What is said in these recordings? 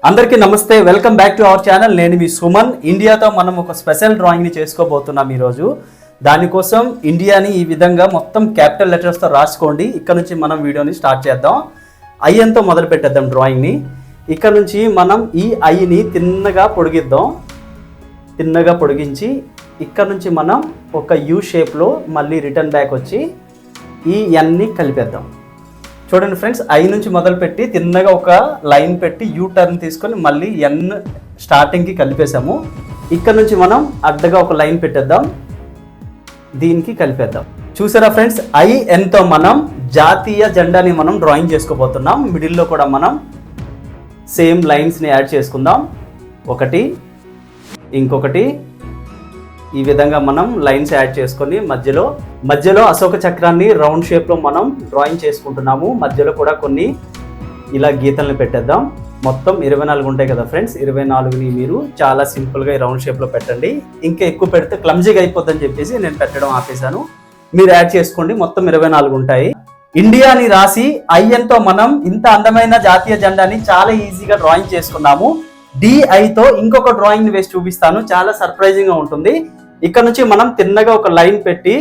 అందరికీ నమస్తే, welcome back to our channel. నేను మీ సుమన్. ఇండియాతో మనం ఒక స్పెషల్ డ్రాయింగ్ని చేసుకోబోతున్నాం ఈరోజు. దానికోసం ఇండియాని ఈ విధంగా మొత్తం క్యాపిటల్ లెటర్స్తో రాసుకోండి. ఇక్కడ నుంచి మనం వీడియోని స్టార్ట్ చేద్దాం. ఐఎన్తో మొదలు పెట్టేద్దాం డ్రాయింగ్ని. ఇక్కడ నుంచి మనం ఈ ఐని తిన్నగా పొడిగిద్దాం. తిన్నగా పొడిగించి ఇక్కడ నుంచి మనం ఒక యూ షేప్లో మళ్ళీ రిటర్న్ బ్యాక్ వచ్చి ఈ ఎన్ని కలిపేద్దాం. చూడండి ఫ్రెండ్స్, ఐ నుంచి మొదలుపెట్టి తిన్నగా ఒక లైన్ పెట్టి యూ టర్న్ తీసుకొని మళ్ళీ ఎన్ స్టార్టింగ్కి కలిపేసాము. ఇక్కడ నుంచి మనం అడ్డగా ఒక లైన్ పెట్టేద్దాం, దీనికి కలిపేద్దాం. చూసారా ఫ్రెండ్స్, ఐ ఎన్తో మనం జాతీయ జెండాని మనం డ్రాయింగ్ చేసుకోబోతున్నాం. మిడిల్లో కూడా మనం సేమ్ లైన్స్ని యాడ్ చేసుకుందాం. ఒకటి, ఇంకొకటి, ఈ విధంగా మనం లైన్స్ యాడ్ చేసుకొని మధ్యలో అశోక చక్రాన్ని రౌండ్ షేప్లో మనం డ్రాయింగ్ చేసుకుంటున్నాము. మధ్యలో కూడా కొన్ని ఇలా గీతల్ని పెట్టేద్దాం. మొత్తం 24 ఉంటాయి కదా ఫ్రెండ్స్, 24ని మీరు చాలా సింపుల్గా ఈ రౌండ్ షేప్లో పెట్టండి. ఇంకా ఎక్కువ పెడితే క్లమ్జీగా అయిపోద్దని చెప్పేసి నేను పెట్టడం ఆపేశాను. మీరు యాడ్ చేసుకోండి, మొత్తం 24 ఉంటాయి. ఇండియాని రాసి ఐఎన్తో మనం ఇంత అందమైన జాతీయ జెండాని చాలా ఈజీగా డ్రాయింగ్ చేసుకున్నాము. డిఐతో ఇంకొక డ్రాయింగ్ వేసి చూపిస్తాను, చాలా సర్ప్రైజింగ్గా ఉంటుంది. ఇక్కడ నుంచి మనం తిన్నగా ఒక లైన్ పెట్టి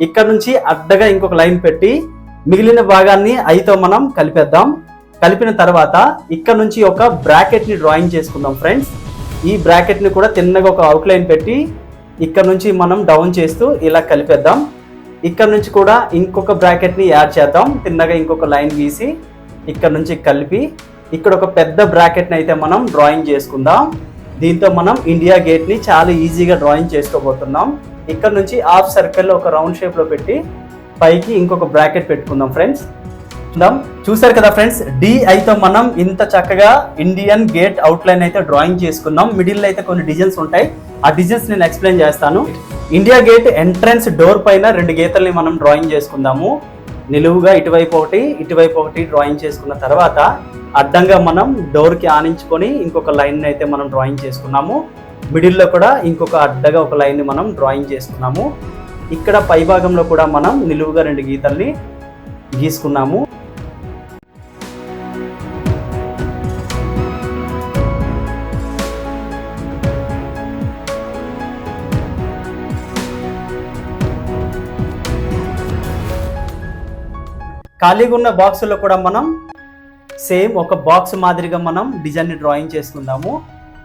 ఇక్కడ నుంచి అడ్డగా ఇంకొక లైన్ పెట్టి మిగిలిన భాగాన్ని ఐతో మనం కలిపేద్దాం. కలిపిన తర్వాత ఇక్కడ నుంచి ఒక బ్రాకెట్ని డ్రాయింగ్ చేసుకుందాం ఫ్రెండ్స్. ఈ బ్రాకెట్ని కూడా తిన్నగా ఒక అవుట్లైన్ పెట్టి ఇక్కడ నుంచి మనం డౌన్ చేస్తూ ఇలా కలిపేద్దాం. ఇక్కడ నుంచి కూడా ఇంకొక బ్రాకెట్ని యాడ్ చేద్దాం. తిన్నగా ఇంకొక లైన్ గీసి ఇక్కడ నుంచి కలిపి ఇక్కడ ఒక పెద్ద బ్రాకెట్ని అయితే మనం డ్రాయింగ్ చేసుకుందాం. దీంతో మనం ఇండియా గేట్ని చాలా ఈజీగా డ్రాయింగ్ చేసుకోబోతున్నాం. ఇక్కడ నుంచి హాఫ్ సర్కిల్లో ఒక రౌండ్ షేప్లో పెట్టి పైకి ఇంకొక బ్రాకెట్ పెట్టుకుందాం ఫ్రెండ్స్. చూసారు కదా ఫ్రెండ్స్, డిఐతో మనం ఇంత చక్కగా ఇండియన్ గేట్ అవుట్లైన్ అయితే డ్రాయింగ్ చేసుకున్నాం. మిడిల్లో అయితే కొన్ని డిజైన్స్ ఉంటాయి, ఆ డిజైన్స్ నేను ఎక్స్ప్లెయిన్ చేస్తాను. ఇండియా గేట్ ఎంట్రన్స్ డోర్ పైన 2 గీతల్ని మనం డ్రాయింగ్ చేసుకుందాము. నిలువుగా ఇటువైపు ఒకటి డ్రాయింగ్ చేసుకున్న తర్వాత అడ్డంగా మనం డోర్కి ఆనించుకొని ఇంకొక లైన్ అయితే మనం డ్రాయింగ్ చేసుకున్నాము. మిడిల్లో కూడా ఇంకొక అడ్డగా ఒక లైన్ని మనం డ్రాయింగ్ చేసుకున్నాము. ఇక్కడ పై భాగంలో కూడా మనం నిలువుగా 2 గీతల్ని గీసుకున్నాము. ఖాళీగా ఉన్న బాక్సుల్లో కూడా మనం సేమ్ ఒక బాక్స్ మాదిరిగా మనం డిజైన్ని డ్రాయింగ్ చేసుకుందాము.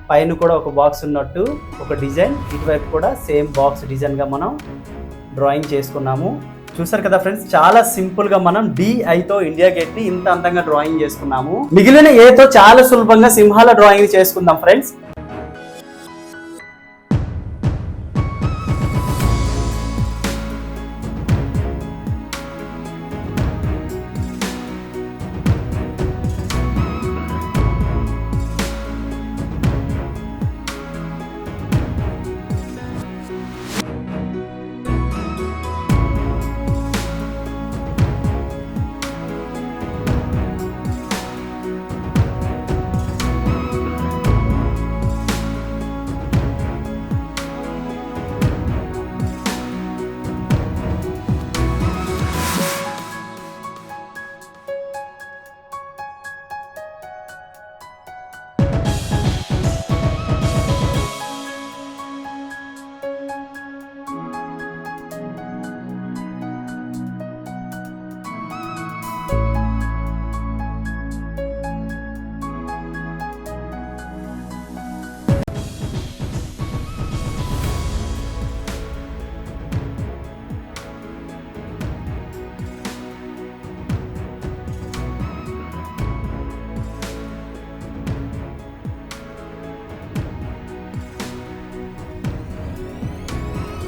పైన కూడా ఒక బాక్స్ ఉన్నట్టు ఒక డిజైన్, ఇటువైపు కూడా సేమ్ బాక్స్ డిజైన్గా మనం డ్రాయింగ్ చేసుకున్నాము. చూసారు కదా ఫ్రెండ్స్, చాలా సింపుల్గా మనం డిఐతో ఇండియా గేట్ని ఇంత అందంగా డ్రాయింగ్ చేసుకున్నాము. మిగిలిన ఏతో చాలా సులభంగా సింహాల డ్రాయింగ్ చేసుకుందాం ఫ్రెండ్స్.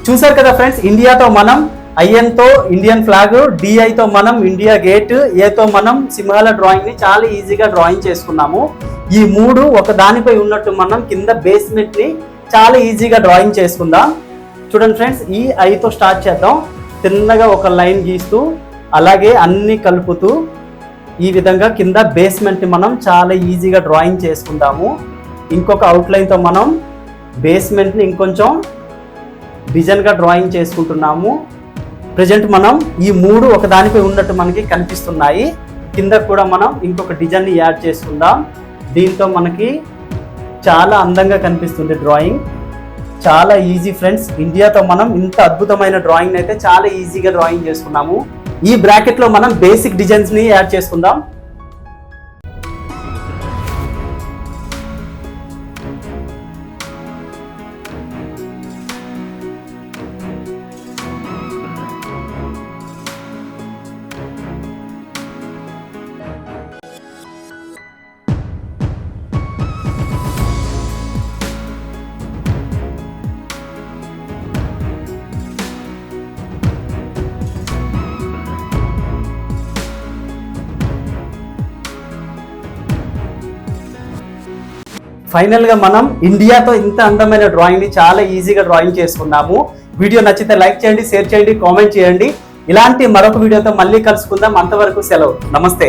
చూసారు కదా ఫ్రెండ్స్, ఇండియాతో మనం ఐఎన్తో ఇండియన్ ఫ్లాగ్, డిఐతో మనం ఇండియా గేట్, ఏతో మనం సింహాల డ్రాయింగ్ని చాలా ఈజీగా డ్రాయింగ్ చేసుకున్నాము. ఈ 3 ఒక దానిపై ఉన్నట్టు మనం కింద బేస్మెంట్ని చాలా ఈజీగా డ్రాయింగ్ చేసుకుందాం. చూడండి ఫ్రెండ్స్, ఈ ఐతో స్టార్ట్ చేద్దాం. తిన్నగా ఒక లైన్ గీస్తూ అలాగే అన్ని కలుపుతూ ఈ విధంగా కింద బేస్మెంట్ని మనం చాలా ఈజీగా డ్రాయింగ్ చేసుకుందాము. ఇంకొక అవుట్లైన్తో మనం బేస్మెంట్ని ఇంకొంచెం డిజైన్గా డ్రాయింగ్ చేసుకుంటున్నాము. ప్రజెంట్ మనం ఈ 3 ఒక దానిపై ఉన్నట్టు మనకి కనిపిస్తున్నాయి. కింద కూడా మనం ఇంకొక డిజైన్ని యాడ్ చేసుకుందాం. దీంతో మనకి చాలా అందంగా కనిపిస్తుంది డ్రాయింగ్. చాలా ఈజీ ఫ్రెండ్స్. ఇండియాతో మనం ఇంత అద్భుతమైన డ్రాయింగ్ అయితే చాలా ఈజీగా డ్రాయింగ్ చేసుకున్నాము. ఈ బ్రాకెట్ లో మనం బేసిక్ డిజైన్స్ ని యాడ్ చేసుకుందాం. ఫైనల్ గా మనం ఇండియాతో ఇంత అందమైన డ్రాయింగ్ ని చాలా ఈజీగా డ్రాయింగ్ చేసుకున్నాము. వీడియో నచ్చితే లైక్ చేయండి, షేర్ చేయండి, కామెంట్ చేయండి. ఇలాంటి మరొక వీడియోతో మళ్ళీ కలుసుకుందాం. అంతవరకు సెలవు. నమస్తే.